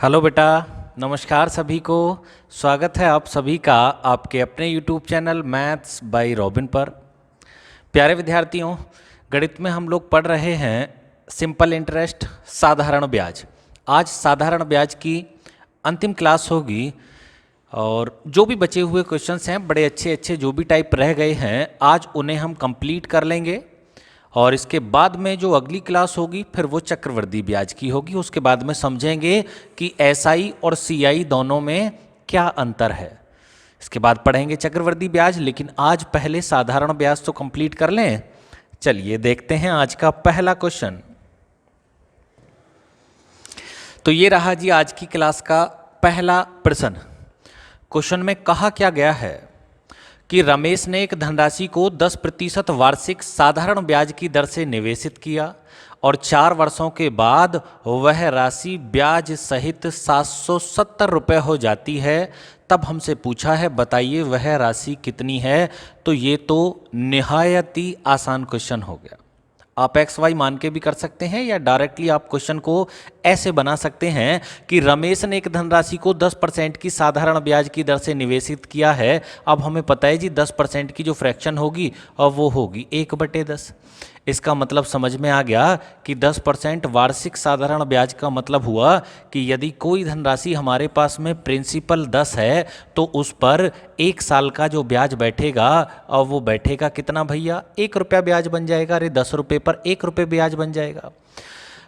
Hello बेटा। नमस्कार सभी को। स्वागत है आप सभी का आपके अपने YouTube channel maths by robin पर। प्यारे विद्यार्थियों, गणित में हम लोग पढ़ रहे हैं सिंपल इंटरेस्ट, साधारण ब्याज। आज साधारण ब्याज की अंतिम क्लास होगी और जो भी बचे हुए क्वेश्चंस हैं, बड़े अच्छे अच्छे जो भी टाइप रह गए हैं, आज उन्हें हम कंप्लीट कर लेंगे। और इसके बाद में जो अगली क्लास होगी फिर वो चक्रवृद्धि ब्याज की होगी। उसके बाद में समझेंगे कि एसआई और सीआई दोनों में क्या अंतर है। इसके बाद पढ़ेंगे चक्रवृद्धि ब्याज, लेकिन आज पहले साधारण ब्याज तो कंप्लीट कर लें। चलिए देखते हैं आज का पहला क्वेश्चन। तो ये रहा जी आज की क्लास का पहला प्रश्न। क्वेश्चन में कहा क्या गया है कि रमेश ने एक धनराशि को 10% वार्षिक साधारण ब्याज की दर से निवेशित किया और 4 वर्षों के बाद वह राशि ब्याज सहित 770 रुपये हो जाती है। तब हमसे पूछा है बताइए वह राशि कितनी है। तो ये तो निहायत ही आसान क्वेश्चन हो गया। आप एक्स वाई मान के भी कर सकते हैं या डायरेक्टली आप क्वेश्चन को ऐसे बना सकते हैं कि रमेश ने एक धनराशि को 10% की साधारण ब्याज की दर से निवेशित किया है। अब हमें पता है जी 10% की जो फ्रैक्शन होगी और वो होगी 1/10। इसका मतलब समझ में आ गया कि 10% वार्षिक साधारण ब्याज का मतलब हुआ कि यदि कोई धनराशि हमारे पास में प्रिंसिपल 10 है तो उस पर 1 साल का जो ब्याज बैठेगा और वो बैठेगा कितना भैया, 1 रुपया ब्याज बन जाएगा। अरे 10 रुपये पर 1 रुपये ब्याज बन जाएगा।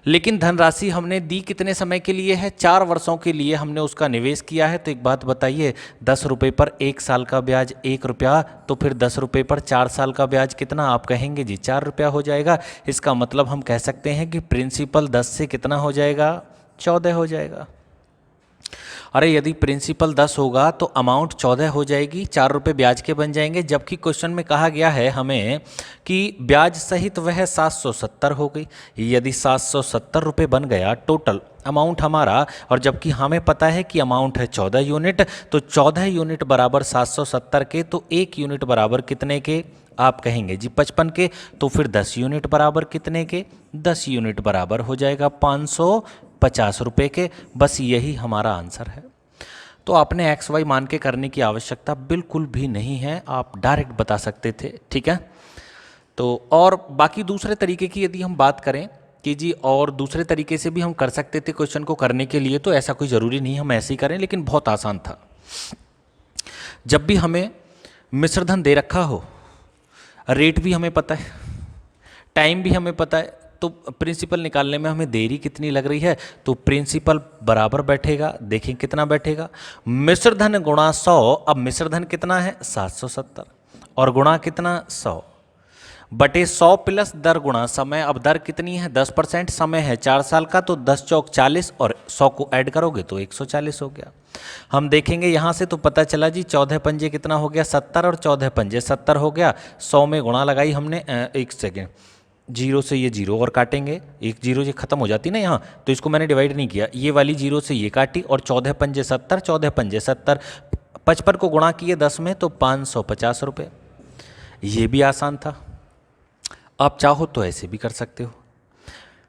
लेकिन धनराशि हमने दी कितने समय के लिए है, 4 वर्षों के लिए हमने उसका निवेश किया है। तो एक बात बताइए, 10 रुपये पर 1 साल का ब्याज 1 रुपया, तो फिर 10 रुपये पर 4 साल का ब्याज कितना आप कहेंगे जी 4 रुपया हो जाएगा। इसका मतलब हम कह सकते हैं कि प्रिंसिपल 10 से कितना हो जाएगा, 14 हो जाएगा। अरे यदि प्रिंसिपल 10 होगा तो अमाउंट 14 हो जाएगी, 4 रुपये ब्याज के बन जाएंगे। जबकि क्वेश्चन में कहा गया है हमें कि ब्याज सहित वह 770 हो गई। यदि 770 रुपये बन गया टोटल अमाउंट हमारा, और जबकि हमें पता है कि अमाउंट है 14 यूनिट, तो 14 यूनिट बराबर 770 के, तो 1 यूनिट बराबर कितने के आप कहेंगे जी 55 के। तो फिर 10 यूनिट बराबर कितने के, 10 यूनिट बराबर हो जाएगा 550 रुपये के। बस यही हमारा आंसर है। तो आपने एक्स वाई मान के करने की आवश्यकता बिल्कुल भी नहीं है, आप डायरेक्ट बता सकते थे, ठीक है। तो और बाकी दूसरे तरीके की यदि हम बात करें कि जी और दूसरे तरीके से भी हम कर सकते थे क्वेश्चन को करने के लिए, तो ऐसा कोई ज़रूरी नहीं हम ऐसे ही करें, लेकिन बहुत आसान था। जब भी हमें मिश्रधन दे रखा हो, रेट भी हमें पता है, टाइम भी हमें पता है, तो प्रिंसिपल निकालने में हमें देरी कितनी लग रही है, तो प्रिंसिपल बराबर बैठेगा, देखें कितना बैठेगा, मिश्रधन गुणा 100। अब मिश्रधन कितना है 770 और गुणा कितना 100 बटे 100 प्लस दर गुणा समय। अब दर कितनी है 10%, समय है 4 साल का, तो 10 चौक 40 और 100 को ऐड करोगे तो 140 हो गया। हम देखेंगे यहाँ से तो पता चला जी 14 पंजे कितना हो गया 70 और 14 पंजे 70 हो गया। 100 में गुणा लगाई हमने, एक सेकेंड, जीरो से ये जीरो और काटेंगे, एक जीरो ये खत्म हो जाती ना यहाँ, तो इसको मैंने डिवाइड नहीं किया, ये वाली जीरो से ये काटी और 14 पंजे 70, 14 पंजे 70, 55 को गुणा किए 10 में तो 550 रुपये। ये भी आसान था, आप चाहो तो ऐसे भी कर सकते हो।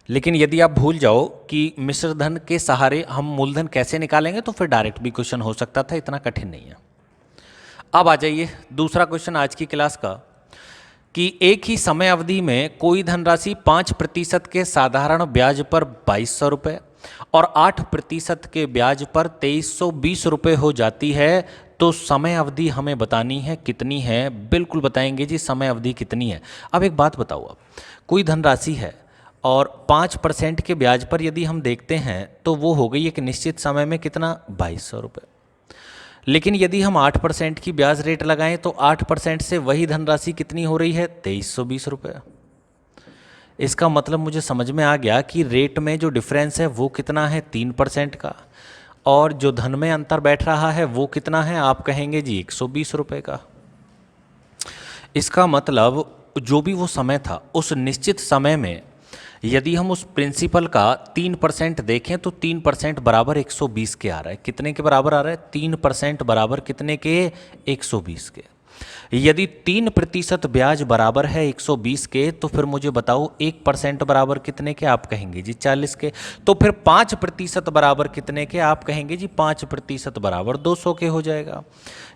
लेकिन यदि आप भूल जाओ कि मिश्रधन के सहारे हम मूलधन कैसे निकालेंगे तो फिर डायरेक्ट भी क्वेश्चन हो सकता था, इतना कठिन नहीं है। अब आ जाइए दूसरा क्वेश्चन आज की क्लास का, कि एक ही समय अवधि में कोई धनराशि 5% के साधारण ब्याज पर 2200 रुपये और 8% के ब्याज पर 2320 रुपये हो जाती है। तो समय अवधि हमें बतानी है कितनी है। बिल्कुल बताएंगे जी समय अवधि कितनी है। अब एक बात बताओ, आप कोई धनराशि है और 5% के ब्याज पर यदि हम देखते हैं तो वो हो गई एक निश्चित समय में कितना 2200 रुपये। लेकिन यदि हम 8% की ब्याज रेट लगाएं तो 8% से वही धनराशि कितनी हो रही है 2320 रुपये। इसका मतलब मुझे समझ में आ गया कि रेट में जो डिफरेंस है वो कितना है 3% का, और जो धन में अंतर बैठ रहा है वो कितना है आप कहेंगे जी 120 रुपये का। इसका मतलब जो भी वो समय था उस निश्चित समय में यदि हम उस प्रिंसिपल का 3% देखें तो 3% बराबर 120 के आ रहा है। कितने के बराबर आ रहा है 3% बराबर कितने के 120 के। यदि 3% ब्याज बराबर है 120 के, तो फिर मुझे बताओ 1% बराबर कितने के? आप कहेंगे जी 40 के। तो फिर 5% बराबर कितने के? आप कहेंगे जी 5% बराबर 200 के हो जाएगा।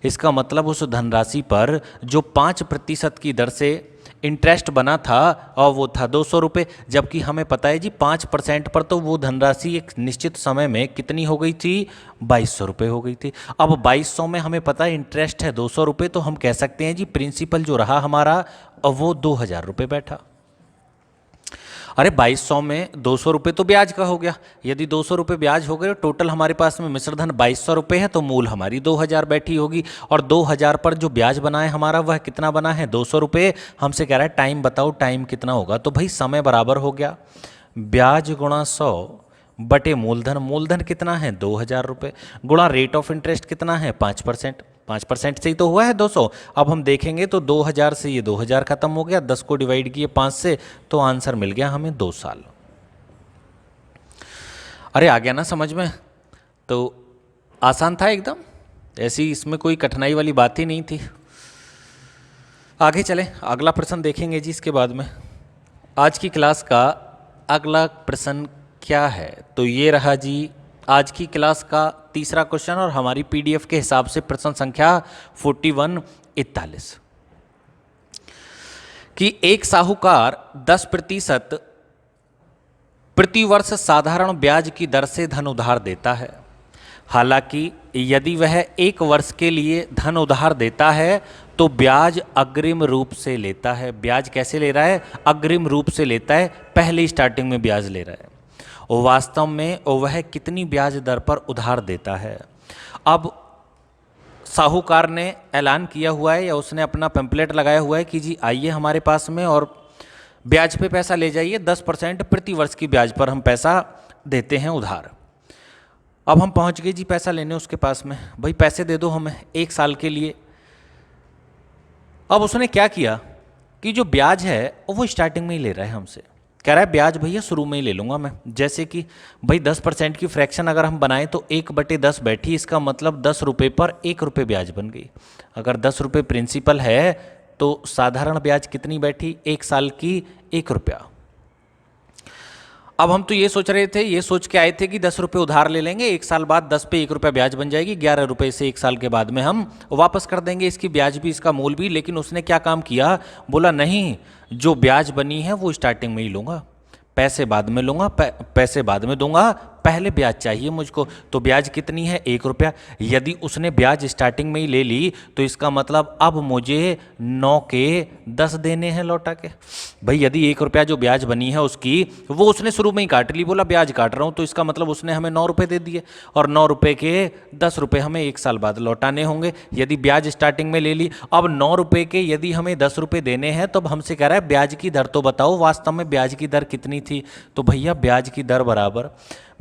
इसका मतलब उस धनराशि पर जो 5% की दर से इंटरेस्ट बना था और वो था 200 रुपये, जबकि हमें पता है जी 5% पर तो वो धनराशि एक निश्चित समय में कितनी हो गई थी? 2200 रुपये हो गई थी। अब 2200 में हमें पता है इंटरेस्ट है 200 रुपये, तो हम कह सकते हैं जी प्रिंसिपल जो रहा हमारा वो 2000 रुपये बैठा। अरे 2200 में 200 रुपये तो ब्याज का हो गया। यदि 200 रुपये ब्याज हो गए, टोटल हमारे पास में मिश्र धन 2200 रुपये है, तो मूल हमारी 2000 बैठी होगी। और 2000 पर जो ब्याज बना है हमारा वह कितना बना है? 200 रुपये। हमसे कह रहा है टाइम बताओ, टाइम कितना होगा? तो भाई समय बराबर हो गया ब्याज गुणा 100 बटे मूलधन। मूलधन कितना है? 2000 रुपये, गुणा रेट ऑफ इंटरेस्ट कितना है? 5%। 5% से ही तो हुआ है 200। अब हम देखेंगे तो 2000 से ये 2000 खत्म हो गया, 10 को डिवाइड किए 5 से, तो आंसर मिल गया हमें 2 साल। अरे आ गया ना समझ में? तो आसान था एकदम, ऐसी इसमें कोई कठिनाई वाली बात ही नहीं थी। आगे चलें, अगला प्रश्न देखेंगे जी इसके बाद में। आज की क्लास का अगला प्रश्न क्या है? तो ये रहा जी आज की क्लास का तीसरा क्वेश्चन, और हमारी पीडीएफ के हिसाब से प्रश्न संख्या 4141 कि एक साहूकार 10% प्रतिवर्ष साधारण ब्याज की दर से धन उधार देता है। हालांकि यदि वह 1 वर्ष के लिए धन उधार देता है तो ब्याज अग्रिम रूप से लेता है। ब्याज कैसे ले रहा है? अग्रिम रूप से लेता है, पहले स्टार्टिंग में ब्याज ले रहा है। वास्तव में वह कितनी ब्याज दर पर उधार देता है? अब साहूकार ने ऐलान किया हुआ है या उसने अपना पैम्पलेट लगाया हुआ है कि जी आइए हमारे पास में और ब्याज पे पैसा ले जाइए, 10% प्रति वर्ष की ब्याज पर हम पैसा देते हैं उधार। अब हम पहुंच गए जी पैसा लेने उसके पास में, भाई पैसे दे दो हमें 1 साल के लिए। अब उसने क्या किया कि जो ब्याज है वो स्टार्टिंग में ही ले रहा है हमसे, कह रहा है ब्याज भैया शुरू में ही ले लूँगा मैं। जैसे कि भाई 10% की फ्रैक्शन अगर हम बनाएं तो 1/10 बैठी, इसका मतलब 10 रुपये पर 1 रुपये ब्याज बन गई। अगर 10 रुपये प्रिंसिपल है तो साधारण ब्याज कितनी बैठी? 1 साल की 1 रुपया। अब हम तो ये सोच रहे थे, ये सोच के आए थे कि 10 रुपये उधार ले लेंगे, 1 साल बाद 10 पे 1 रुपया ब्याज बन जाएगी, 11 रुपये से 1 साल के बाद में हम वापस कर देंगे इसकी ब्याज भी इसका मूल भी। लेकिन उसने क्या काम किया, बोला नहीं, जो ब्याज बनी है वो स्टार्टिंग में ही लूँगा, पैसे बाद में लूँगा, पैसे बाद में दूंगा, पहले ब्याज चाहिए मुझको। तो ब्याज कितनी है? 1 रुपया। यदि उसने ब्याज स्टार्टिंग में ही ले ली तो इसका मतलब अब मुझे 9 के 10 देने हैं लौटा के। भाई यदि 1 रुपया जो ब्याज बनी है उसकी वो उसने शुरू में ही काट ली, बोला ब्याज काट रहा हूँ, तो इसका मतलब उसने हमें 9 रुपये दे दिए और 9 रुपये के 10 रुपये हमें 1 साल बाद लौटाने होंगे। यदि ब्याज स्टार्टिंग में ले ली, अब 9 रुपये के यदि हमें 10 रुपये देने हैं तो अब हमसे कह रहा है ब्याज की दर तो बताओ, वास्तव में ब्याज की दर कितनी थी? तो भैया ब्याज की दर बराबर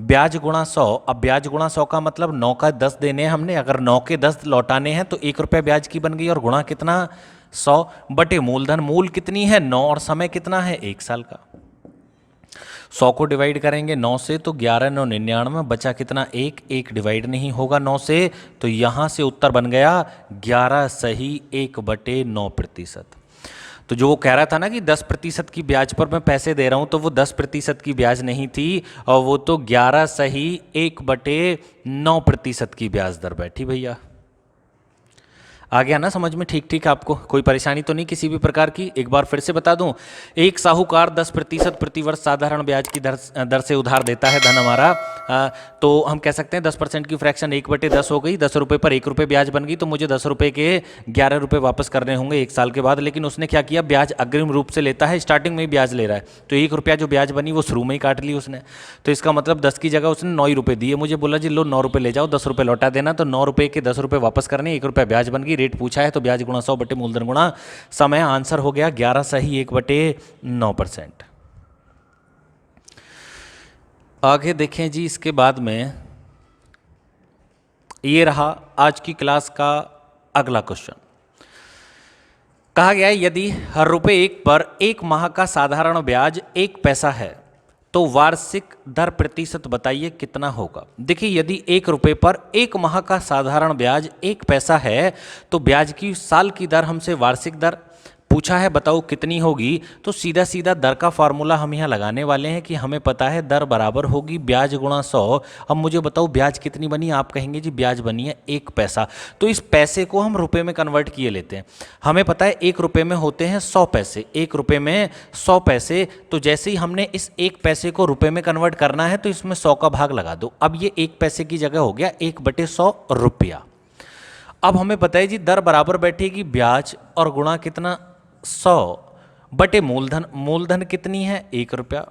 ब्याज गुणा 100। अब ब्याज गुणा 100 का मतलब 9 का 10 देने हैं हमने, अगर 9 के 10 लौटाने हैं तो 1 रुपया ब्याज की बन गई, और गुणा कितना? 100 बटे मूलधन। मूल कितनी है? 9, और समय कितना है? 1 साल का। 100 को डिवाइड करेंगे 9 से तो 11 9 99, बचा कितना? 1 डिवाइड नहीं होगा 9 से, तो यहाँ से उत्तर बन गया 11 सही 1/9%। तो जो वो कह रहा था ना कि 10% की ब्याज पर मैं पैसे दे रहा हूँ, तो वो 10% की ब्याज नहीं थी, और वो तो 11 सही 1/9% की ब्याज दर बैठी भैया। आ गया ना समझ में? ठीक ठीक, आपको कोई परेशानी तो नहीं किसी भी प्रकार की? एक बार फिर से बता दूं, एक साहूकार 10% प्रतिवर्ष साधारण ब्याज की दर से उधार देता है धन हमारा। तो हम कह सकते हैं 10% की फ्रैक्शन 1/10 हो गई, 10 रुपये पर 1 रुपये ब्याज बन गई, तो मुझे 10 रुपये के 11 रुपये वापस करने होंगे 1 साल के बाद। लेकिन उसने क्या किया, ब्याज अग्रिम रूप से लेता है, स्टार्टिंग में ही ब्याज ले रहा है, तो 1 रुपया जो ब्याज बनी वो शुरू में ही काट ली उसने। तो इसका मतलब 10 की जगह उसने 9 रुपये दिए, मुझे बोला जी लो 9 रुपये ले जाओ, 10 रुपये लौटा देना। तो 9 रुपये के 10 रुपये वापस करने, 1 रुपया ब्याज बन गई, रेट पूछा है तो ब्याज गुणा 100 बटे मूलधन गुणा समय। आंसर हो गया 11 सही 1/9%। आगे देखें जी, इसके बाद में ये रहा आज की क्लास का अगला क्वेश्चन। कहा गया है यदि ₹1 पर 1 माह का साधारण ब्याज 1 पैसा है तो वार्षिक दर प्रतिशत बताइए कितना होगा। देखिए यदि 1 रुपये पर 1 माह का साधारण ब्याज 1 पैसा है तो ब्याज की साल की दर हमसे वार्षिक दर पूछा है, बताओ कितनी होगी। तो सीधा सीधा दर का फार्मूला हम यहाँ लगाने वाले हैं कि हमें पता है दर बराबर होगी ब्याज गुणा 100। अब मुझे बताओ ब्याज कितनी बनी, आप कहेंगे जी ब्याज बनी है 1 पैसा। तो इस पैसे को हम रुपए में कन्वर्ट किए लेते हैं। हमें पता है 1 रुपये में होते हैं 100 पैसे, 1 रुपये में 100 पैसे। तो जैसे ही हमने इस 1 पैसे को रुपए में कन्वर्ट करना है तो इसमें 100 का भाग लगा दो। अब ये 1 पैसे की जगह हो गया 1/100 रुपया। अब हमें पता है जी दर बराबर बैठेगी ब्याज और गुणा कितना 100 बटे मूलधन। मूलधन कितनी है 1 रुपया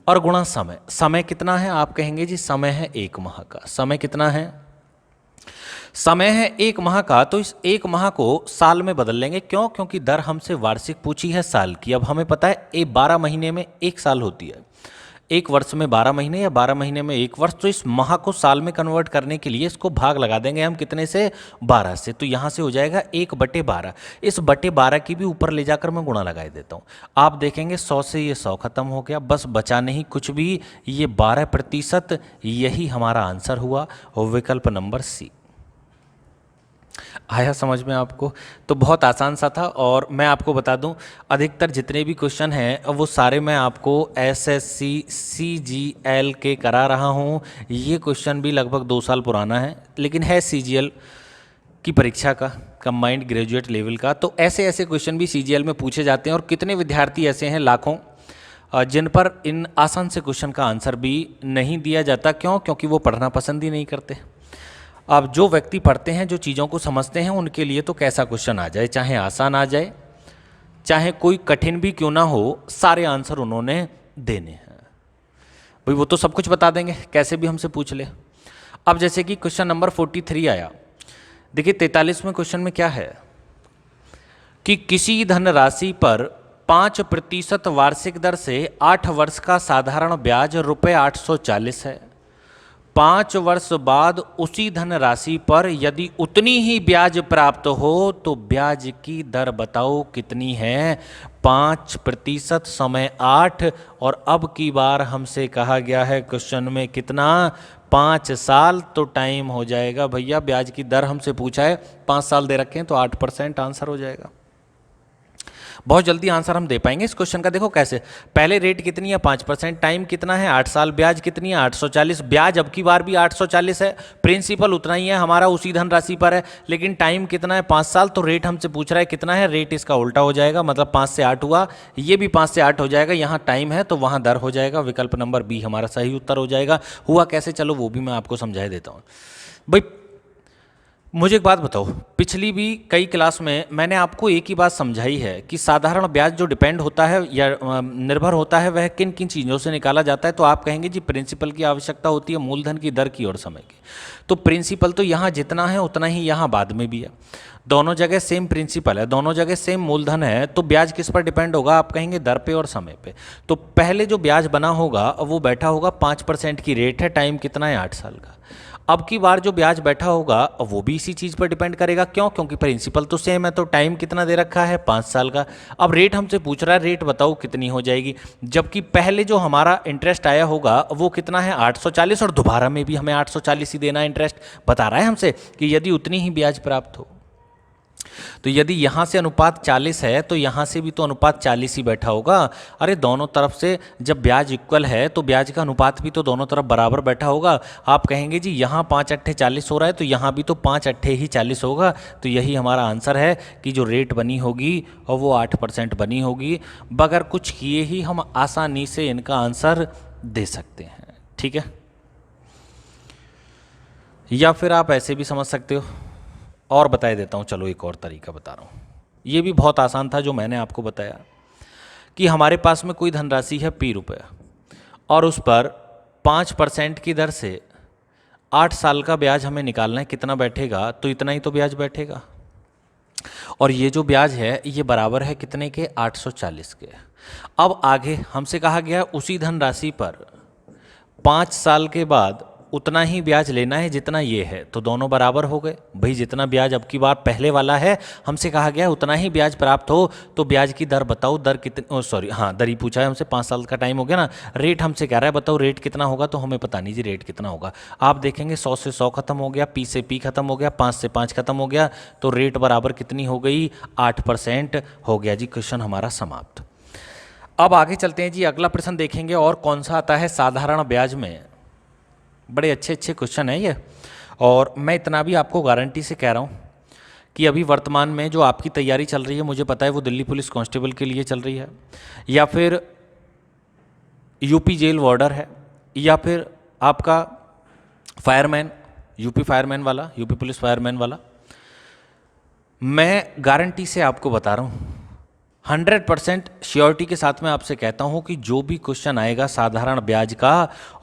और गुणा समय। समय कितना है, आप कहेंगे जी समय है 1 माह का। समय कितना है, समय है 1 माह का। तो इस 1 माह को साल में बदल लेंगे। क्यों, क्योंकि दर हमसे वार्षिक पूछी है साल की। अब हमें पता है 12 महीने में 1 साल होती है, 1 वर्ष में 12 महीने या 12 महीने में 1 वर्ष। तो इस माह को साल में कन्वर्ट करने के लिए इसको भाग लगा देंगे हम कितने से, 12 से। तो यहाँ से हो जाएगा 1/12। इस बटे 12 की भी ऊपर ले जाकर मैं गुणा लगा देता हूँ। आप देखेंगे 100 से ये 100 खत्म हो गया, बस बचा नहीं कुछ भी, ये 12%। यही हमारा आंसर हुआ विकल्प नंबर सी। आया समझ में आपको? तो बहुत आसान सा था। और मैं आपको बता दूं अधिकतर जितने भी क्वेश्चन हैं वो सारे मैं आपको एसएससी सीजीएल के करा रहा हूं। ये क्वेश्चन भी लगभग 2 साल पुराना है, लेकिन है सीजीएल की परीक्षा का, कंबाइंड ग्रेजुएट लेवल का। तो ऐसे ऐसे क्वेश्चन भी सीजीएल में पूछे जाते हैं। और कितने विद्यार्थी ऐसे हैं, लाखों, जिन पर इन आसान से क्वेश्चन का आंसर भी नहीं दिया जाता। क्यों? क्योंकि वो पढ़ना पसंद ही नहीं करते। अब जो व्यक्ति पढ़ते हैं, जो चीज़ों को समझते हैं, उनके लिए तो कैसा क्वेश्चन आ जाए, चाहे आसान आ जाए चाहे कोई कठिन भी क्यों ना हो, सारे आंसर उन्होंने देने हैं। भाई वो तो सब कुछ बता देंगे, कैसे भी हमसे पूछ ले। अब जैसे कि क्वेश्चन नंबर 43 आया। देखिए 43वें क्वेश्चन में क्या है कि किसी धनराशि पर 5% वार्षिक दर से 8 वर्ष का साधारण ब्याज ₹840 है। 5 वर्ष बाद उसी धनराशि पर यदि उतनी ही ब्याज प्राप्त हो तो ब्याज की दर बताओ कितनी है। 5% समय 8, और अब की बार हमसे कहा गया है क्वेश्चन में कितना, 5 साल। तो टाइम हो जाएगा भैया, ब्याज की दर हमसे पूछा है, 5 साल दे रखे हैं तो 8% आंसर हो जाएगा। बहुत जल्दी आंसर हम दे पाएंगे इस क्वेश्चन का। देखो कैसे, पहले रेट कितनी है 5%, टाइम कितना है 8 साल, ब्याज कितनी है 840। ब्याज अब की बार भी 840 है, प्रिंसिपल उतना ही है हमारा, उसी धनराशि पर है, लेकिन टाइम कितना है 5 साल। तो रेट हमसे पूछ रहा है कितना है, रेट इसका उल्टा हो जाएगा, मतलब 5 से 8 हुआ, ये भी 5 से 8 हो जाएगा। यहाँ टाइम है तो वहाँ दर हो जाएगा। विकल्प नंबर बी हमारा सही उत्तर हो जाएगा। हुआ कैसे, चलो वो भी मैं आपको समझा देता हूँ। भाई मुझे एक बात बताओ, पिछली भी कई क्लास में मैंने आपको एक ही बात समझाई है कि साधारण ब्याज जो डिपेंड होता है या निर्भर होता है वह किन किन चीज़ों से निकाला जाता है। तो आप कहेंगे जी प्रिंसिपल की आवश्यकता होती है, मूलधन की दर की और समय की। तो प्रिंसिपल तो यहाँ जितना है उतना ही यहाँ बाद में भी है, दोनों जगह सेम प्रिंसिपल है, दोनों जगह सेम मूलधन है। तो ब्याज किस पर डिपेंड होगा, आप कहेंगे दर पे और समय पे। तो पहले जो ब्याज बना होगा वो बैठा होगा 5% की रेट है, टाइम कितना है 8 साल का। अब की बार जो ब्याज बैठा होगा वो भी इसी चीज़ पर डिपेंड करेगा। क्यों? क्योंकि प्रिंसिपल तो सेम है, तो टाइम कितना दे रखा है 5 साल का। अब रेट हमसे पूछ रहा है, रेट बताओ कितनी हो जाएगी, जबकि पहले जो हमारा इंटरेस्ट आया होगा वो कितना है 840, और दोबारा में भी हमें 840 ही देना है इंटरेस्ट। बता रहा है हमसे कि यदि उतनी ही ब्याज प्राप्त हो। तो यदि यहाँ से अनुपात 40 है तो यहाँ से भी तो अनुपात 40 ही बैठा होगा। अरे दोनों तरफ से जब ब्याज इक्वल है तो ब्याज का अनुपात भी तो दोनों तरफ बराबर बैठा होगा। आप कहेंगे जी यहाँ 5 अट्ठे 40 हो रहा है तो यहाँ भी तो 5 अट्ठे ही 40 होगा। तो यही हमारा आंसर है कि जो रेट बनी होगी और वो 8% बनी होगी। बगैर कुछ किए ही हम आसानी से इनका आंसर दे सकते हैं। ठीक है, या फिर आप ऐसे भी समझ सकते हो। और बता देता हूँ, चलो एक और तरीका बता रहा हूँ। ये भी बहुत आसान था जो मैंने आपको बताया कि हमारे पास में कोई धनराशि है ₹P और उस पर 5% की दर से 8 साल का ब्याज हमें निकालना है। कितना बैठेगा, तो इतना ही तो ब्याज बैठेगा। और ये जो ब्याज है ये बराबर है कितने के, 840 के। अब आगे हमसे कहा गया उसी धनराशि पर 5 साल के बाद उतना ही ब्याज लेना है जितना ये है, तो दोनों बराबर हो गए। भाई जितना ब्याज अब की बार पहले वाला है हमसे कहा गया है उतना ही ब्याज प्राप्त हो, तो ब्याज की दर बताओ, दर कितनी, सॉरी हाँ दर ही पूछा है हमसे, 5 साल का टाइम हो गया ना। रेट हमसे कह रहा है बताओ रेट कितना होगा, तो हमें पता नहीं जी रेट कितना होगा। आप देखेंगे 100 से 100 खत्म हो गया, पी से पी खत्म हो गया, 5 से 5 खत्म हो गया, तो रेट बराबर कितनी हो गई, 8% हो गया जी। क्वेश्चन हमारा समाप्त। अब आगे चलते हैं जी, अगला प्रश्न देखेंगे और कौन सा आता है साधारण ब्याज में। बड़े अच्छे अच्छे क्वेश्चन है ये, और मैं इतना भी आपको गारंटी से कह रहा हूँ कि अभी वर्तमान में जो आपकी तैयारी चल रही है, मुझे पता है वो दिल्ली पुलिस कांस्टेबल के लिए चल रही है, या फिर यूपी जेल वार्डर है, या फिर आपका फायरमैन, यूपी फायरमैन वाला, यूपी पुलिस फायरमैन वाला। मैं गारंटी से आपको बता रहा हूँ, 100% श्योरिटी के साथ मैं आपसे कहता हूँ कि जो भी क्वेश्चन आएगा साधारण ब्याज का,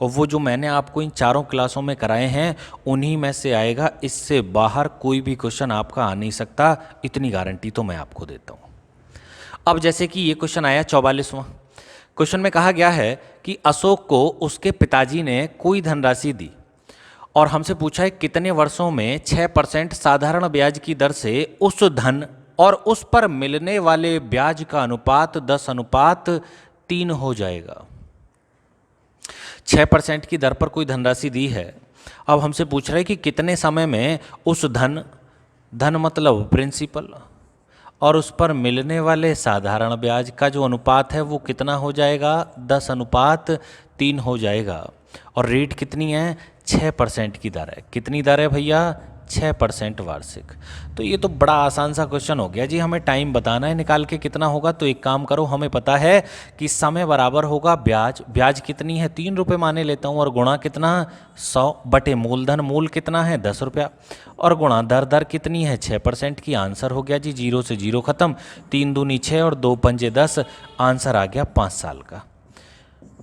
और वो जो मैंने आपको इन चारों क्लासों में कराए हैं उन्हीं में से आएगा, इससे बाहर कोई भी क्वेश्चन आपका आ नहीं सकता, इतनी गारंटी तो मैं आपको देता हूँ। अब जैसे कि ये क्वेश्चन आया 44वां। क्वेश्चन में कहा गया है कि अशोक को उसके पिताजी ने कोई धनराशि दी और हमसे पूछा है कितने वर्षों में 6% साधारण ब्याज की दर से उस धन और उस पर मिलने वाले ब्याज का अनुपात 10:3 हो जाएगा। 6% की दर पर कोई धनराशि दी है, अब हमसे पूछ रहे हैं कि कितने समय में उस धन, धन मतलब प्रिंसिपल, और उस पर मिलने वाले साधारण ब्याज का जो अनुपात है वो कितना हो जाएगा, 10:3 हो जाएगा। और रेट कितनी है, 6% की दर है। कितनी दर है भैया, 6% वार्षिक। तो ये तो बड़ा आसान सा क्वेश्चन हो गया जी, हमें टाइम बताना है निकाल के कितना होगा। तो एक काम करो, हमें पता है कि समय बराबर होगा ब्याज, ब्याज कितनी है 3 रुपये माने लेता हूँ, और गुणा कितना 100 बटे मूलधन, मूल कितना है 10 रुपया, और गुणा दर, दर कितनी है 6% की। आंसर हो गया जी 0 से 0 खत्म, 3 दूनी 6 और 2 पंजे 10, आंसर आ गया 5 साल का।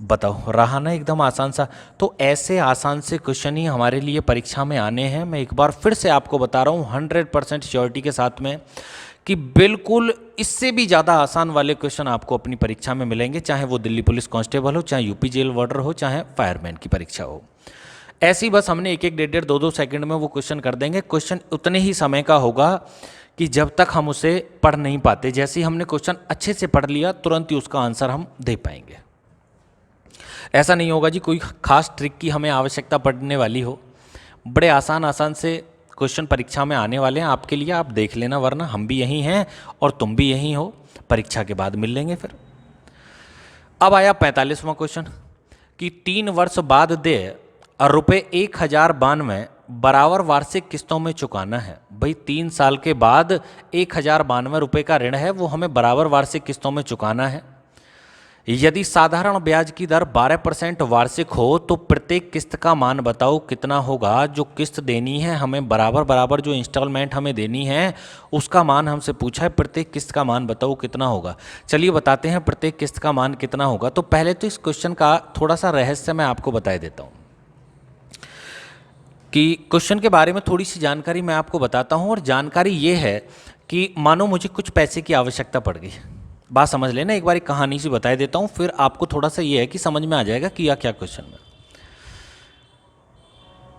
बताओ, रहा ना एकदम आसान सा। तो ऐसे आसान से क्वेश्चन ही हमारे लिए परीक्षा में आने हैं। मैं एक बार फिर से आपको बता रहा हूँ 100% श्योरिटी के साथ में कि बिल्कुल इससे भी ज़्यादा आसान वाले क्वेश्चन आपको अपनी परीक्षा में मिलेंगे, चाहे वो दिल्ली पुलिस कांस्टेबल हो, चाहे यूपी जेल वार्डर हो, चाहे फायरमैन की परीक्षा हो। ऐसी बस हमने 1-1, 1.5, 2-2 सेकंड में वो क्वेश्चन कर देंगे। क्वेश्चन उतने ही समय का होगा कि जब तक हम उसे पढ़ नहीं पाते, जैसे ही हमने क्वेश्चन अच्छे से पढ़ लिया तुरंत ही उसका आंसर हम दे पाएंगे। ऐसा नहीं होगा जी कोई खास ट्रिक की हमें आवश्यकता पड़ने वाली हो। बड़े आसान आसान से क्वेश्चन परीक्षा में आने वाले हैं आपके लिए, आप देख लेना, वरना हम भी यहीं हैं और तुम भी यहीं हो। परीक्षा के बाद मिल लेंगे फिर। अब आया 45वां क्वेश्चन कि 3 वर्ष बाद देय ₹1092 बराबर वार्षिक किस्तों में चुकाना है। भाई 3 साल के बाद 1092 रुपये का ऋण है, वो हमें बराबर वार्षिक किस्तों में चुकाना है। यदि साधारण ब्याज की दर 12% वार्षिक हो तो प्रत्येक किस्त का मान बताओ कितना होगा। जो किस्त देनी है हमें बराबर बराबर, जो इंस्टॉलमेंट हमें देनी है उसका मान हमसे पूछा है, प्रत्येक किस्त का मान बताओ कितना होगा। चलिए बताते हैं प्रत्येक किस्त का मान कितना होगा। तो पहले तो इस क्वेश्चन का थोड़ा सा रहस्य मैं आपको बता देता हूँ कि क्वेश्चन के बारे में थोड़ी सी जानकारी मैं आपको बताता हूँ। और जानकारी ये है कि मानो मुझे कुछ पैसे की आवश्यकता पड़ गई, बात समझ लेना, एक बार एक कहानी सी बता देता हूँ, फिर आपको थोड़ा सा ये है कि समझ में आ जाएगा कि क्या क्वेश्चन में।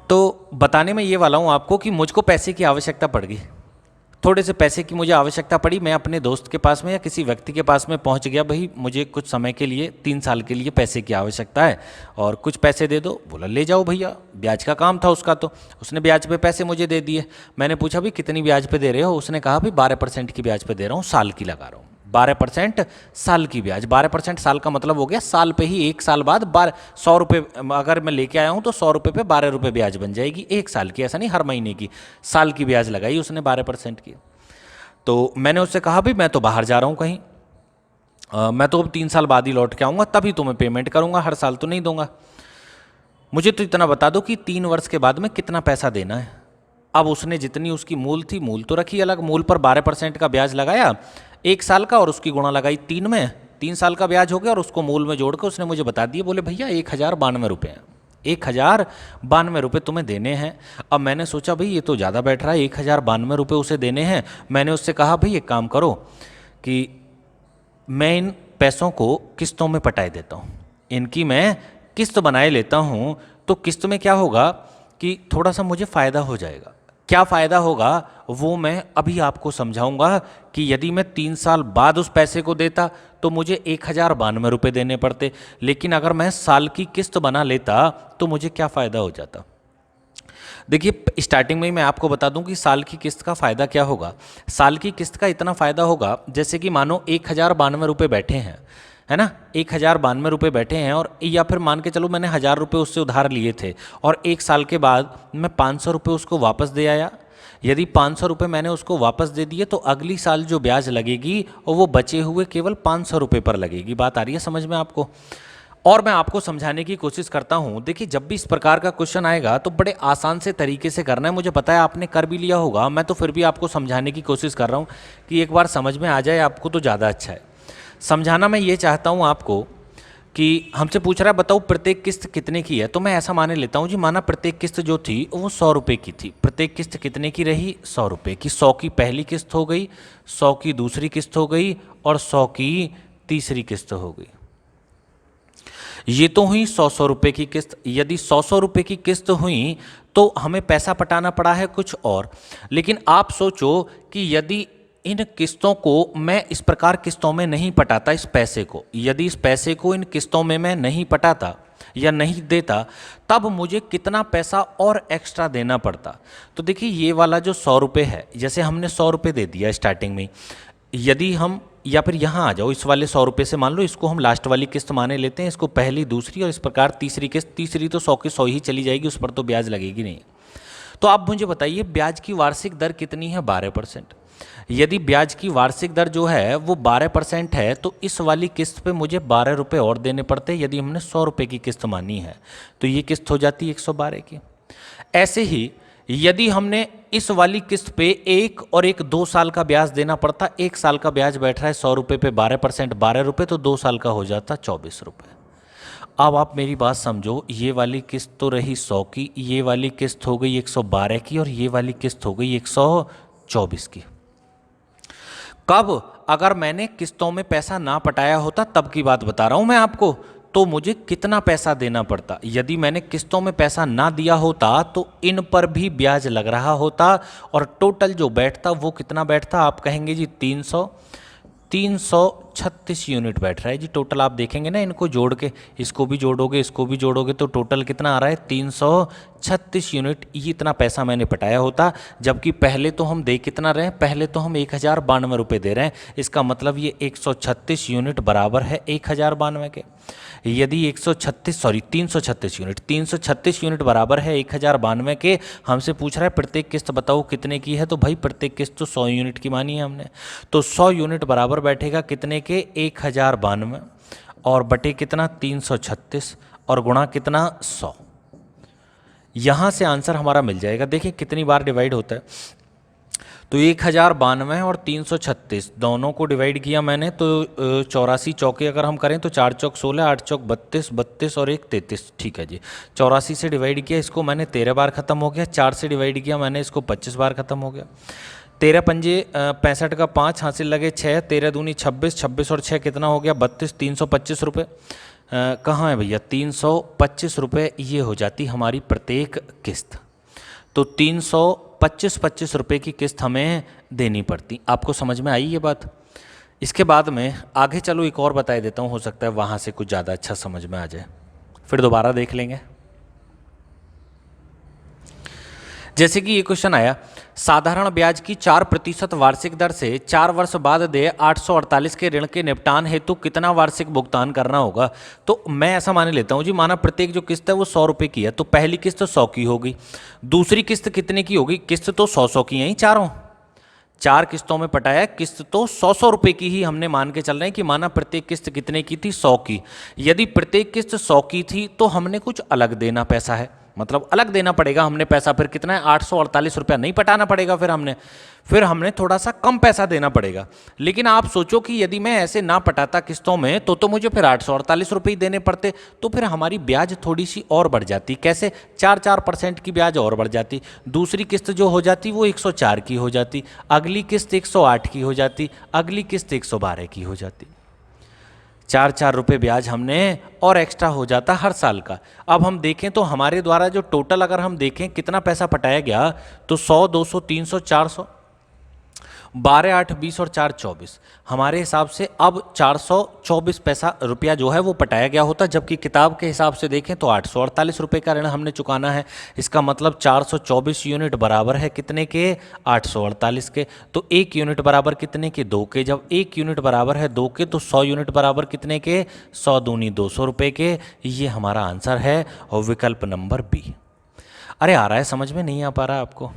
तो बताने में ये वाला हूँ आपको कि मुझको पैसे की आवश्यकता पड़ गई, थोड़े से पैसे की मुझे आवश्यकता पड़ी। मैं अपने दोस्त के पास में या किसी व्यक्ति के पास में पहुँच गया, भाई मुझे कुछ समय के लिए 3 साल के लिए पैसे की आवश्यकता है और कुछ पैसे दे दो। बोला ले जाओ भैया, ब्याज का काम था उसका, तो उसने ब्याज पे पैसे मुझे दे दिए। मैंने पूछा भाई कितनी ब्याज पे दे रहे हो, उसने कहा भाई 12% की ब्याज पे दे रहा हूँ, साल की लगा रहा हूँ। 12% साल की ब्याज, 12% साल का मतलब हो गया साल पे ही, 1 साल बाद 100 रुपये अगर मैं लेके आया हूँ तो 100 रुपये पे 12 रुपये ब्याज बन जाएगी 1 साल की, ऐसा नहीं हर महीने की, साल की ब्याज लगाई उसने 12% की। तो मैंने उससे कहा भाई मैं तो बाहर जा रहा हूँ कहीं, मैं तो अब 3 साल बाद ही लौट के आऊँगा, तभी तुम्हें पेमेंट करूँगा, हर साल तो नहीं दूंगा। मुझे तो इतना बता दो कि 3 वर्ष के बाद में कितना पैसा देना है। अब उसने जितनी उसकी मूल थी, मूल तो रखी अलग, मूल पर 12% का ब्याज लगाया 1 साल का, और उसकी गुणा लगाई 3 में, 3 साल का ब्याज हो गया, और उसको मूल में जोड़ कर उसने मुझे बता दिए, बोले भैया 1092 रुपये हैं, 1092 रुपये तुम्हें देने हैं। अब मैंने सोचा भाई ये तो ज़्यादा बैठ रहा है, 1092 रुपये उसे देने हैं। मैंने उससे कहा भाई एक काम करो कि मैं इन पैसों को किस्तों में पटाए देता हूँ, इनकी मैं किस्त बनाए लेता हूँ, तो किस्त में क्या होगा कि थोड़ा सा मुझे फ़ायदा हो जाएगा। क्या फ़ायदा होगा वो मैं अभी आपको समझाऊंगा कि यदि मैं 3 साल बाद उस पैसे को देता तो मुझे 1092 रुपये देने पड़ते, लेकिन अगर मैं साल की किस्त बना लेता तो मुझे क्या फ़ायदा हो जाता। देखिए स्टार्टिंग में ही मैं आपको बता दूं कि साल की किस्त का फ़ायदा क्या होगा। साल की किस्त का इतना फ़ायदा होगा जैसे कि मानो 1092 रुपये बैठे हैं, है ना, 1092 रुपये बैठे हैं, और या फिर मान के चलो मैंने 1000 रुपये उससे उधार लिए थे और 1 साल के बाद मैं 500 रुपये उसको वापस दे आया। यदि 500 रुपये मैंने उसको वापस दे दिए तो अगली साल जो ब्याज लगेगी और वो बचे हुए केवल 500 रुपये पर लगेगी। बात आ रही है समझ में आपको। और मैं आपको समझाने की कोशिश करता हूं। देखिए जब भी इस प्रकार का क्वेश्चन आएगा तो बड़े आसान से तरीके से करना है। मुझे पता है आपने कर भी लिया होगा, मैं तो फिर भी आपको समझाने की कोशिश कर रहा हूं कि एक बार समझ में आ जाए आपको तो ज़्यादा अच्छा है। समझाना मैं ये चाहता हूं आपको कि हमसे पूछ रहा है बताओ प्रत्येक किस्त कितने की है, तो मैं ऐसा माने लेता हूं जी, माना प्रत्येक किस्त जो थी वो 100 रुपये की थी। प्रत्येक किस्त कितने की रही? 100 रुपये की। 100 की पहली किस्त हो गई, 100 की दूसरी किस्त हो गई और 100 की तीसरी किस्त हो गई। ये तो हुई 100 रुपये की किस्त। यदि 100 रुपये की किस्त हुई तो हमें पैसा पटाना पड़ा है कुछ और। लेकिन आप सोचो कि यदि इन किस्तों को मैं इस प्रकार किस्तों में नहीं पटाता, इस पैसे को, यदि इस पैसे को इन किस्तों में मैं नहीं पटाता या नहीं देता, तब मुझे कितना पैसा और एक्स्ट्रा देना पड़ता। तो देखिए ये वाला जो 100 रुपये है, जैसे हमने 100 रुपये दे दिया स्टार्टिंग में, यदि हम, या फिर यहाँ आ जाओ इस वाले 100 रुपये से मान लो इसको हम लास्ट वाली किस्त माने लेते हैं, इसको पहली दूसरी और इस प्रकार तीसरी किस्त। तीसरी तो 100 की 100 ही चली जाएगी, उस पर तो ब्याज लगेगी नहीं। तो आप मुझे बताइए ब्याज की वार्षिक दर कितनी है? 12%। यदि ब्याज की वार्षिक दर जो है वो 12% है तो इस वाली किस्त पे मुझे 12 रुपये और देने पड़ते। यदि हमने 100 रुपये की किस्त मानी है तो ये किस्त हो जाती है 112 की। ऐसे ही यदि हमने इस वाली किस्त पे 1 और 1 2 साल का ब्याज देना पड़ता, 1 साल का ब्याज बैठ रहा है 100 रुपये पे 12%, 12 रुपये, तो 2 साल का हो जाता 24 रुपये। अब आप मेरी बात समझो, ये वाली किस्त तो रही 100 की, ये वाली किस्त हो गई 112 की और ये वाली किस्त हो गई 124 की। कब? अगर मैंने किस्तों में पैसा ना पटाया होता तब की बात बता रहा हूं मैं आपको, तो मुझे कितना पैसा देना पड़ता। यदि मैंने किस्तों में पैसा ना दिया होता तो इन पर भी ब्याज लग रहा होता और टोटल जो बैठता वो कितना बैठता? आप कहेंगे जी 336 यूनिट बैठ रहा है जी टोटल। आप देखेंगे ना इनको जोड़ के, इसको भी जोड़ोगे इसको भी जोड़ोगे तो टोटल कितना आ रहा है? 336 यूनिट। ये इतना पैसा मैंने पटाया होता, जबकि पहले तो हम दे कितना रहे हैं? पहले तो हम 1092 रुपये दे रहे हैं। इसका मतलब ये 136 यूनिट बराबर है 1092 के। यदि 336 यूनिट बराबर है 1092 के, हमसे पूछ रहा है प्रत्येक किस्त बताओ कितने की है, तो भाई प्रत्येक किस्त तो 100 यूनिट की मानी है हमने, तो 100 यूनिट बराबर बैठेगा कितने के? 1092 और बटे कितना? 336 और गुणा कितना? 100। यहाँ से आंसर हमारा मिल जाएगा। देखिए कितनी बार डिवाइड होता है, तो 1092 और 336 दोनों को डिवाइड किया मैंने, तो 84 चौके अगर हम करें तो 4 चौक 16, 8 चौक 32, 32 और 1 33। ठीक है जी, 84 से डिवाइड किया इसको मैंने 13 बार ख़त्म हो गया। 4 से डिवाइड किया मैंने इसको 25 बार ख़त्म हो गया। 13 पंजे 65 का 5 हासिल लगे 6, 13 दूनी 26, 26 और 6 कितना हो गया? 32। 325 रुपये कहाँ है भैया? 325 रुपये ये हो जाती हमारी प्रत्येक किस्त। तो 325 रुपये की किस्त हमें देनी पड़ती। आपको समझ में आई ये बात? इसके बाद में आगे चलो एक और बता देता हूँ, हो सकता है वहाँ से कुछ ज़्यादा अच्छा समझ में आ जाए, फिर दोबारा देख लेंगे। जैसे कि ये क्वेश्चन आया, साधारण ब्याज की 4% वार्षिक दर से 4 वर्ष बाद देय 848 के ऋण के निपटान हेतु कितना वार्षिक भुगतान करना होगा। तो मैं ऐसा मान लेता हूँ जी, माना प्रत्येक जो किस्त है वो 100 रुपये की है, तो पहली किस्त 100 की होगी, दूसरी किस्त कितने की होगी? किस्त तो 100 की है ही, चारों 4 किस्तों में पटाया, किस्त तो 100 रुपये की ही हमने मान के चल रहे हैं कि माना प्रत्येक किस्त कितने की थी? 100 की। यदि प्रत्येक किस्त 100 की थी तो हमने कुछ अलग देना पैसा है, मतलब अलग देना पड़ेगा हमने पैसा। फिर कितना है? 848 रुपया नहीं पटाना पड़ेगा, फिर हमने थोड़ा सा कम पैसा देना पड़ेगा। लेकिन आप सोचो कि यदि मैं ऐसे ना पटाता किस्तों में तो मुझे फिर 848 रुपये ही देने पड़ते, तो फिर हमारी ब्याज थोड़ी सी और बढ़ जाती। कैसे? 4% की ब्याज और बढ़ जाती। दूसरी किस्त जो हो जाती वो 104 की हो जाती, अगली किस्त 108 की हो जाती, अगली किस्त 112 की हो जाती। ₹4 ब्याज हमने और एक्स्ट्रा हो जाता हर साल का। अब हम देखें तो हमारे द्वारा जो टोटल अगर हम देखें कितना पैसा पटाया गया, तो 100, 200, 300, 400, 12, 8, 20 और 4, 24। हमारे हिसाब से अब 424 पैसा रुपया जो है वो पटाया गया होता, जबकि किताब के हिसाब से देखें तो 848 रुपये का ऋण हमने चुकाना है। इसका मतलब 424 यूनिट बराबर है कितने के? 848 के। तो 1 यूनिट बराबर कितने के? 2 के। जब 1 यूनिट बराबर है 2 के, तो 100 यूनिट बराबर कितने के? 100 दूनी 200 रुपये के। ये हमारा आंसर है और विकल्प नंबर बी। अरे आ रहा है समझ में, नहीं आ पा रहा आपको?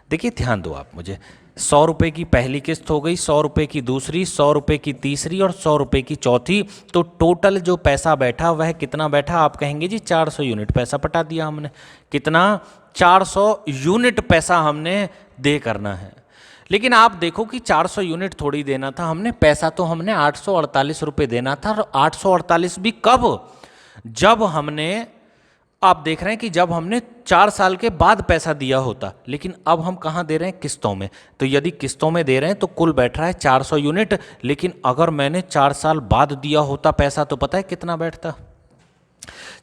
देखिए ध्यान दो आप मुझे। 100 रुपये की पहली किस्त हो गई, 100 रुपये की दूसरी, 100 रुपये की तीसरी और 100 रुपये की चौथी। तो टोटल जो पैसा बैठा वह कितना बैठा? आप कहेंगे जी 400 यूनिट पैसा पटा दिया हमने। कितना? 400 यूनिट पैसा हमने दे करना है। लेकिन आप देखो कि 400 यूनिट थोड़ी देना था हमने, पैसा तो हमने 848 रुपये देना था। और 848 भी कब? जब हमने, आप देख रहे हैं कि जब हमने 4 साल के बाद पैसा दिया होता। लेकिन अब हम कहाँ दे रहे हैं? किस्तों में। तो यदि किस्तों में दे रहे हैं तो कुल बैठ रहा है 400 यूनिट। लेकिन अगर मैंने 4 साल बाद दिया होता पैसा, तो पता है कितना बैठता?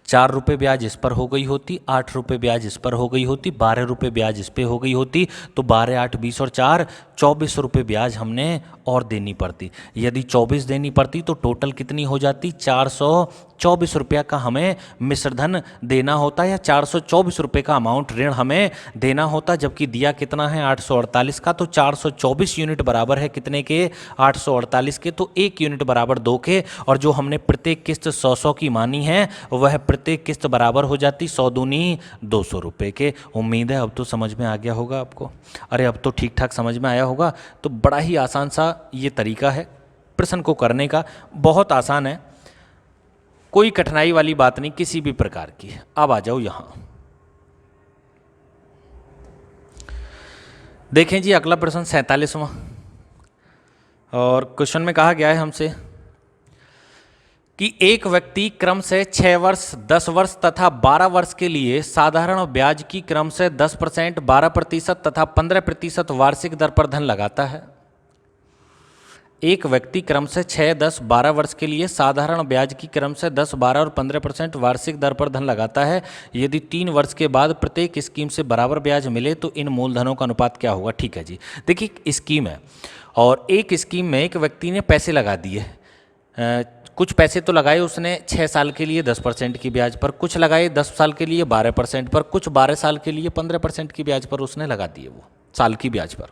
4 रुपये ब्याज इस पर हो गई होती, 8 रुपये ब्याज इस पर हो गई होती, 12 रुपये ब्याज इस पर हो गई होती। तो 12, 8, 20 और 4, 24 रुपये ब्याज हमने और देनी पड़ती। यदि 24 देनी पड़ती तो टोटल कितनी हो जाती? 424 रुपया का हमें मिश्रधन देना होता, या 424 रुपये का अमाउंट ऋण हमें देना होता। जबकि दिया कितना है? 848 का। तो 424 यूनिट बराबर है कितने के? 848 के। तो 1 यूनिट बराबर 2 के। और जो हमने प्रत्येक किस्त 100 की मानी है, वह प्रत्येक किस्त बराबर हो जाती 100 दूनी 200 रुपये के। उम्मीद है अब तो समझ में आ गया होगा आपको। अरे अब तो ठीक ठाक समझ में आया होगा। तो बड़ा ही आसान सा ये तरीका है प्रश्न को करने का, बहुत आसान है, कोई कठिनाई वाली बात नहीं किसी भी प्रकार की। अब आ जाओ यहां, देखें जी अगला प्रश्न 47वां। और क्वेश्चन में कहा गया है हमसे कि एक व्यक्ति क्रम से 6 वर्ष, 10 वर्ष तथा 12 वर्ष के लिए साधारण ब्याज की क्रम से 10%, 12% तथा 15% वार्षिक दर पर धन लगाता है। एक व्यक्ति क्रम से 6, 10, 12 वर्ष के लिए साधारण ब्याज की क्रम से 10, 12 और 15% वार्षिक दर पर धन लगाता है। यदि 3 वर्ष के बाद प्रत्येक स्कीम से बराबर ब्याज मिले तो इन मूलधनों का अनुपात क्या होगा? ठीक है जी, देखिए स्कीम है और एक स्कीम में एक व्यक्ति ने पैसे लगा दिए। कुछ पैसे तो लगाए उसने 6 साल के लिए 10% की ब्याज पर, कुछ लगाए 10 साल के लिए 12% पर, कुछ 12 साल के लिए 15% की ब्याज पर उसने लगा दिए, वो साल की ब्याज पर।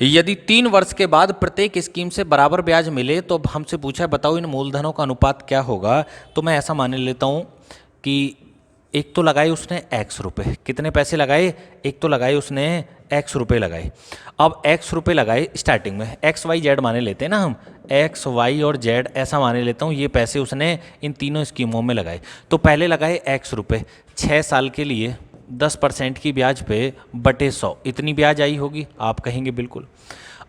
यदि 3 वर्ष के बाद प्रत्येक स्कीम से बराबर ब्याज मिले तो हमसे पूछा है बताओ इन मूलधनों का अनुपात क्या होगा। तो मैं ऐसा मान लेता हूँ कि एक तो लगाए उसने x रुपये, कितने पैसे लगाए? एक तो लगाए उसने x रुपये लगाए। अब x रुपये लगाए स्टार्टिंग में, x y z माने लेते हैं ना हम, x y और z ऐसा माने लेता हूँ। ये पैसे उसने इन तीनों स्कीमों में लगाए। तो पहले लगाए x रुपये, 6 साल के लिए 10% की ब्याज पे बटे 100, इतनी ब्याज आई होगी, आप कहेंगे बिल्कुल।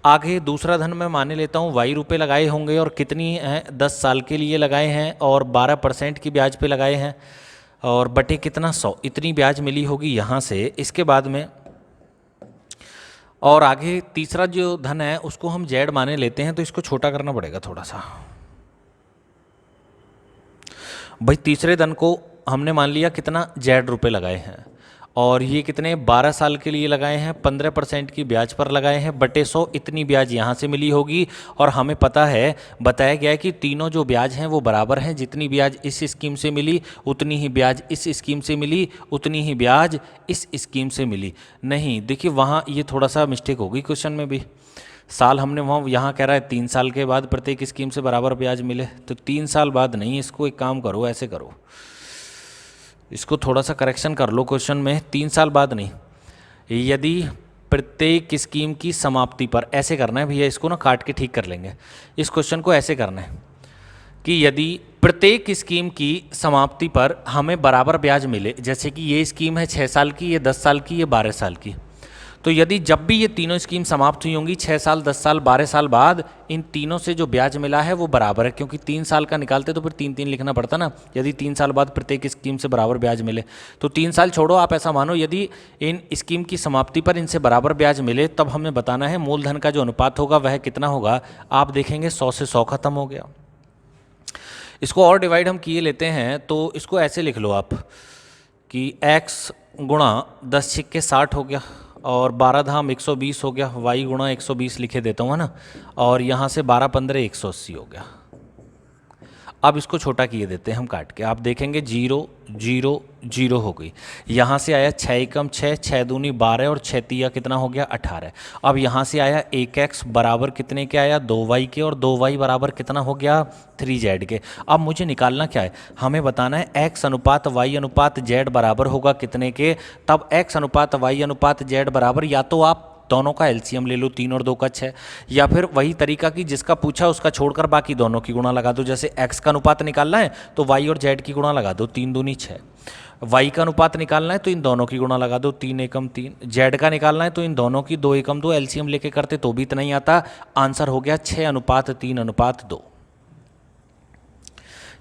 आगे दूसरा धन मैं माने लेता हूँ y रुपये लगाए होंगे और कितनी हैं? 10 साल के लिए लगाए हैं और 12% की ब्याज पे लगाए हैं और बटे कितना? 100, इतनी ब्याज मिली होगी यहाँ से। इसके बाद में और आगे तीसरा जो धन है उसको हम z माने लेते हैं, तो इसको छोटा करना पड़ेगा थोड़ा सा। भाई तीसरे धन को हमने मान लिया कितना? z रुपये लगाए हैं और ये कितने? 12 साल के लिए लगाए हैं, 15% की ब्याज पर लगाए हैं, बटे 100, इतनी ब्याज यहाँ से मिली होगी। और हमें पता है, बताया गया है कि तीनों जो ब्याज हैं वो बराबर हैं। जितनी ब्याज इस स्कीम से मिली उतनी ही ब्याज इस स्कीम से मिली, उतनी ही ब्याज इस स्कीम से मिली। नहीं, देखिए वहाँ ये थोड़ा सा मिस्टेक हो गई क्वेश्चन में भी। साल हमने वहाँ, यहाँ कह रहा है 3 साल के बाद प्रत्येक स्कीम से बराबर ब्याज मिले, तो 3 साल बाद नहीं, इसको एक काम करो, ऐसे करो, इसको थोड़ा सा करेक्शन कर लो क्वेश्चन में। 3 साल बाद नहीं, यदि प्रत्येक स्कीम की समाप्ति पर, ऐसे करना है भैया, इसको ना काट के ठीक कर लेंगे। इस क्वेश्चन को ऐसे करना है कि यदि प्रत्येक स्कीम की समाप्ति पर हमें बराबर ब्याज मिले, जैसे कि ये स्कीम है 6 साल की, ये 10 साल की, ये 12 साल की, तो यदि जब भी ये तीनों स्कीम समाप्त हुई होंगी 6 साल, 10 साल, 12 साल बाद, इन तीनों से जो ब्याज मिला है वो बराबर है, क्योंकि 3 साल का निकालते तो फिर 3-3 लिखना पड़ता ना, यदि 3 साल बाद प्रत्येक स्कीम से बराबर ब्याज मिले। तो 3 साल छोड़ो, आप ऐसा मानो यदि इन स्कीम की समाप्ति पर इनसे बराबर ब्याज मिले, तब हमें बताना है मूलधन का जो अनुपात होगा वह कितना होगा। आप देखेंगे 100 से 100 खत्म हो गया। इसको और डिवाइड हम किए लेते हैं, तो इसको ऐसे लिख लो आप कि x गुणा 10 छिक्के 60 हो गया, और 12 धाम 120 हो गया, y गुणा 120 लिखे देता हूँ, है ना, और यहाँ से 12 15 180 हो गया। अब इसको छोटा किए देते हैं हम काट के, आप देखेंगे 0 0 0 हो गई। यहाँ से आया 6 एकम 6, 6 दूनी 12 और 6 तिया कितना हो गया 18। अब यहाँ से आया 1x बराबर कितने के आया 2y के, और 2y बराबर कितना हो गया 3z के। अब मुझे निकालना क्या है, हमें बताना है x अनुपात y अनुपात z बराबर होगा कितने के। तब x अनुपात y अनुपात z बराबर, या तो आप दोनों का एलसीएम ले लो, 3 और 2 का 6, या फिर वही तरीका कि जिसका पूछा उसका छोड़कर बाकी दोनों की गुणा लगा दो। जैसे x का अनुपात निकालना है तो y और z की गुणा लगा दो, 3 दूनी 6। y का अनुपात निकालना है तो इन दोनों की गुणा लगा दो, 3 एकम 3। z का निकालना है तो इन दोनों की 2 एकम 2, एलसीएम लेके करते तो भी इतना ही आता। आंसर हो गया 6 अनुपात 3 अनुपात 2।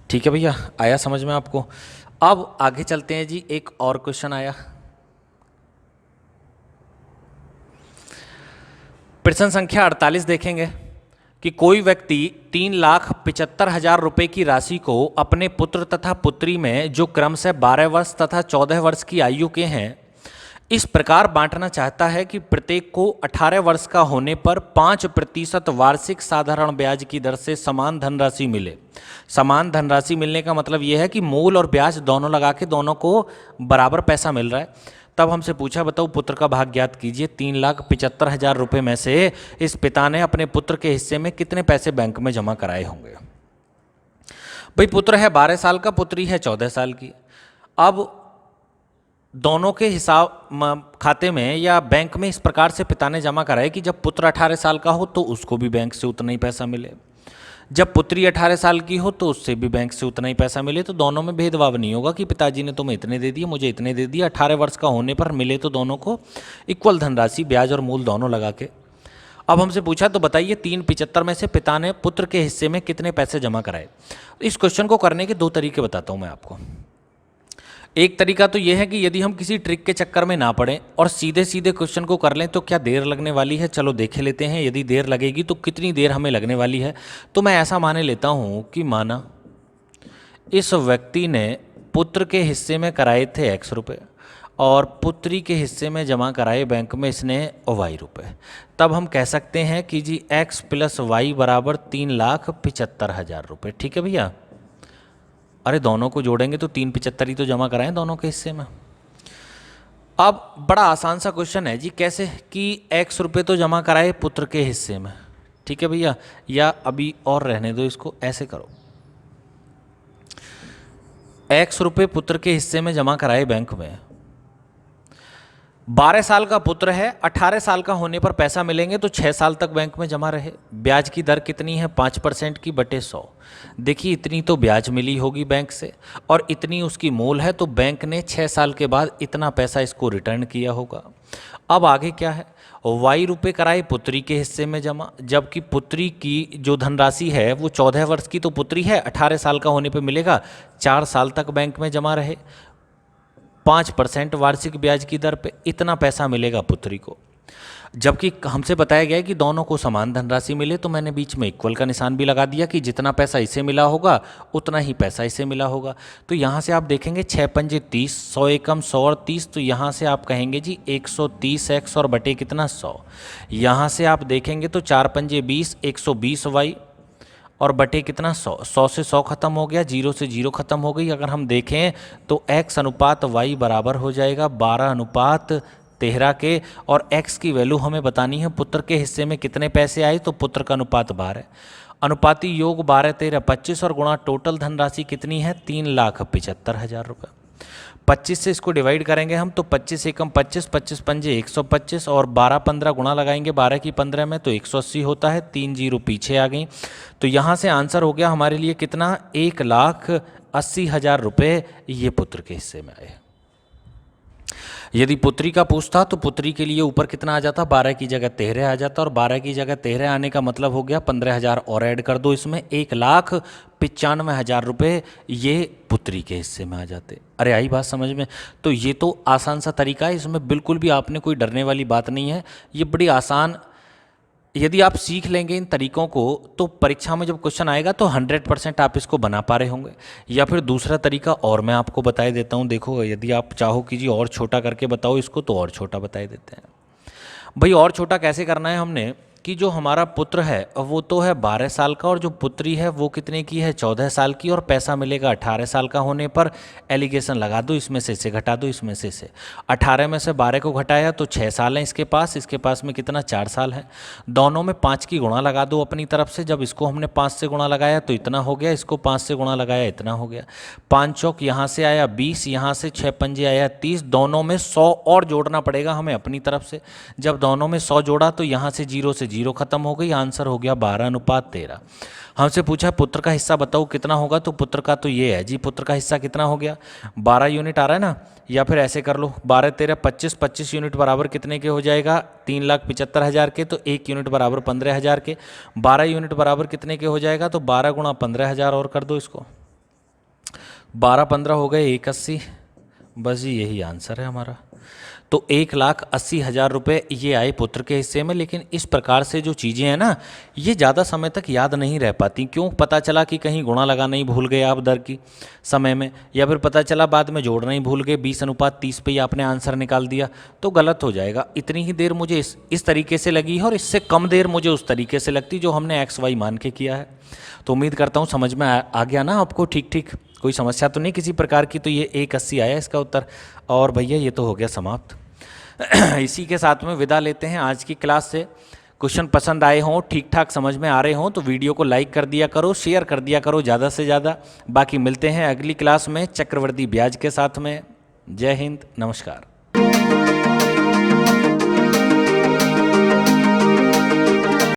ठीक है भैया, आया समझ में आपको। अब आगे चलते हैं जी, एक और क्वेश्चन आया। प्रश्न संख्या 48 देखेंगे कि कोई व्यक्ति 3,75,000 रुपए की राशि को अपने पुत्र तथा पुत्री में, जो क्रमशः 12 वर्ष तथा 14 वर्ष की आयु के हैं, इस प्रकार बांटना चाहता है कि प्रत्येक को 18 वर्ष का होने पर 5% वार्षिक साधारण ब्याज की दर से समान धनराशि मिले। समान धनराशि मिलने का मतलब यह है कि मूल और ब्याज दोनों लगा के दोनों को बराबर पैसा मिल रहा है। तब हमसे पूछा बताओ पुत्र का भाग ज्ञात कीजिए। 3,75,000 रुपये में से इस पिता ने अपने पुत्र के हिस्से में कितने पैसे बैंक में जमा कराए होंगे। भाई पुत्र है 12 साल का, पुत्री है 14 साल की। अब दोनों के हिसाब खाते में या बैंक में इस प्रकार से पिता ने जमा कराए कि जब पुत्र 18 साल का हो तो उसको भी बैंक से उतना ही पैसा मिले, जब पुत्री 18 साल की हो तो उससे भी बैंक से उतना ही पैसा मिले। तो दोनों में भेदभाव नहीं होगा कि पिताजी ने तुम्हें इतने दे दिए, मुझे इतने दे दिए। 18 वर्ष का होने पर मिले तो दोनों को इक्वल धनराशि, ब्याज और मूल दोनों लगा के। अब हमसे पूछा तो बताइए 3,75 में से पिता ने पुत्र के हिस्से में कितने पैसे जमा कराए। इस क्वेश्चन को करने के 2 तरीके बताता हूँ मैं आपको। एक तरीका तो यह है कि यदि हम किसी ट्रिक के चक्कर में ना पड़ें और सीधे सीधे क्वेश्चन को कर लें तो क्या देर लगने वाली है, चलो देखे लेते हैं। यदि देर लगेगी तो कितनी देर हमें लगने वाली है। तो मैं ऐसा माने लेता हूं कि माना इस व्यक्ति ने पुत्र के हिस्से में कराए थे x रुपये और पुत्री के हिस्से में जमा कराए बैंक में इसने y रुपये। तब हम कह सकते हैं कि जी x + y बराबर 3,75,000 रुपये। ठीक है भैया, अरे दोनों को जोड़ेंगे तो 3,75 ही तो जमा कराएं दोनों के हिस्से में। अब बड़ा आसान सा क्वेश्चन है जी, कैसे कि x रुपये तो जमा कराए पुत्र के हिस्से में। ठीक है भैया, या अभी और रहने दो इसको, ऐसे करो x रुपये पुत्र के हिस्से में जमा कराए बैंक में। 12 साल का पुत्र है, 18 साल का होने पर पैसा मिलेंगे तो 6 साल तक बैंक में जमा रहे। ब्याज की दर कितनी है 5% की बटे 100। देखिए इतनी तो ब्याज मिली होगी बैंक से और इतनी उसकी मूल है, तो बैंक ने 6 साल के बाद इतना पैसा इसको रिटर्न किया होगा। अब आगे क्या है, y रुपये कराए पुत्री के हिस्से में जमा, जबकि पुत्री की जो धनराशि है वो 14 वर्ष की तो पुत्री है, 18 साल का होने पर मिलेगा, 4 साल तक बैंक में जमा रहे, 5% वार्षिक ब्याज की दर पे इतना पैसा मिलेगा पुत्री को। जबकि हमसे बताया गया है कि दोनों को समान धनराशि मिले, तो मैंने बीच में इक्वल का निशान भी लगा दिया कि जितना पैसा इसे मिला होगा उतना ही पैसा इसे मिला होगा। तो यहाँ से आप देखेंगे 6 पंजे 30, 100 एकम 100 और 30, तो यहाँ से आप कहेंगे जी 130x और बटे कितना 100। यहाँ से आप देखेंगे तो 4 पंजे 20, 120y और बटे कितना 100। 100 से 100 खत्म हो गया, 0 से 0 खत्म हो गई। अगर हम देखें तो x अनुपात y बराबर हो जाएगा 12 अनुपात 13 के, और x की वैल्यू हमें बतानी है पुत्र के हिस्से में कितने पैसे आए, तो पुत्र का अनुपात 12। अनुपाती योग 12 13 25 और गुणा टोटल धनराशि कितनी है 3,75,000 रुपये। 25 से इसको डिवाइड करेंगे हम तो 25 एकम 25, 25 पंजे 125 और 12 15 गुणा लगाएंगे 12 की 15 में तो 180 होता है। 3 जीरो पीछे आ गई, तो यहाँ से आंसर हो गया हमारे लिए कितना 1,80,000 रुपये ये पुत्र के हिस्से में आए। यदि पुत्री का पूछता तो पुत्री के लिए ऊपर कितना आ जाता, 12 की जगह 13 आ जाता, और 12 की जगह 13 आने का मतलब हो गया 15,000 और ऐड कर दो इसमें, 1,95,000 रुपये ये पुत्री के हिस्से में आ जाते। अरे आई बात समझ में? तो ये तो आसान सा तरीका है, इसमें बिल्कुल भी आपने कोई डरने वाली बात नहीं है, ये बड़ी आसान। यदि आप सीख लेंगे इन तरीकों को तो परीक्षा में जब क्वेश्चन आएगा तो 100% आप इसको बना पा रहे होंगे। या फिर दूसरा तरीका और मैं आपको बताए देता हूँ, देखो यदि आप चाहो कि जी और छोटा करके बताओ इसको, तो और छोटा बताए देते हैं। भाई और छोटा कैसे करना है हमने, कि जो हमारा पुत्र है वो तो है 12 साल का, और जो पुत्री है वो कितने की है, 14 साल की, और पैसा मिलेगा 18 साल का होने पर। एलिगेशन लगा दो, इसमें से घटा दो, इसमें से 18 में से 12 को घटाया तो 6 साल हैं इसके पास में कितना, 4 साल है। दोनों में 5 की गुणा लगा दो अपनी तरफ से, जब इसको हमने 5 से गुणा लगाया तो इतना हो गया, इसको 5 से गुणा लगाया इतना हो गया। 5 चौक यहाँ से आया 20, यहाँ से 6 पंजे आया 30, दोनों में 100 और जोड़ना पड़ेगा हमें अपनी तरफ से। जब दोनों में 100 जोड़ा तो यहाँ से 0 से 0 खत्म हो गई, आंसर हो गया 12:13। हमसे पूछा पुत्र का हिस्सा बताओ कितना होगा, तो पुत्र का तो ये है जी, पुत्र का हिस्सा कितना हो गया, 12 यूनिट आ रहा है ना। या फिर ऐसे कर लो, 12 13 25, 25 यूनिट बराबर कितने के हो जाएगा, 3,75,000 के, तो 1 यूनिट बराबर 15,000 के। 12 यूनिट बराबर कितने के हो जाएगा, तो 12 गुणा 15,000 और कर दो इसको, 12 15 हो गए 180। बस जी यही आंसर है हमारा। तो 1,80,000 रुपये ये आए पुत्र के हिस्से में। लेकिन इस प्रकार से जो चीज़ें हैं ना, ये ज़्यादा समय तक याद नहीं रह पाती। क्यों? पता चला कि कहीं गुणा लगाना ही भूल गए आप दर की समय में, या फिर पता चला बाद में जोड़ना ही भूल गए, 20:30 पे ही आपने आंसर निकाल दिया, तो गलत हो जाएगा। इतनी ही देर मुझे इस तरीके से लगी है, और इससे कम देर मुझे उस तरीके से लगती जो हमने XY मान के किया है। तो उम्मीद करता हूँ समझ में आ गया ना आपको, ठीक ठीक, कोई समस्या तो नहीं किसी प्रकार की। तो ये 180 आया इसका उत्तर। और भैया ये तो हो गया समाप्त। इसी के साथ में विदा लेते हैं आज की क्लास से। क्वेश्चन पसंद आए हों, ठीक ठाक समझ में आ रहे हों, तो वीडियो को लाइक कर दिया करो, शेयर कर दिया करो ज़्यादा से ज़्यादा। बाकी मिलते हैं अगली क्लास में चक्रवर्ती ब्याज के साथ में। जय हिंद, नमस्कार।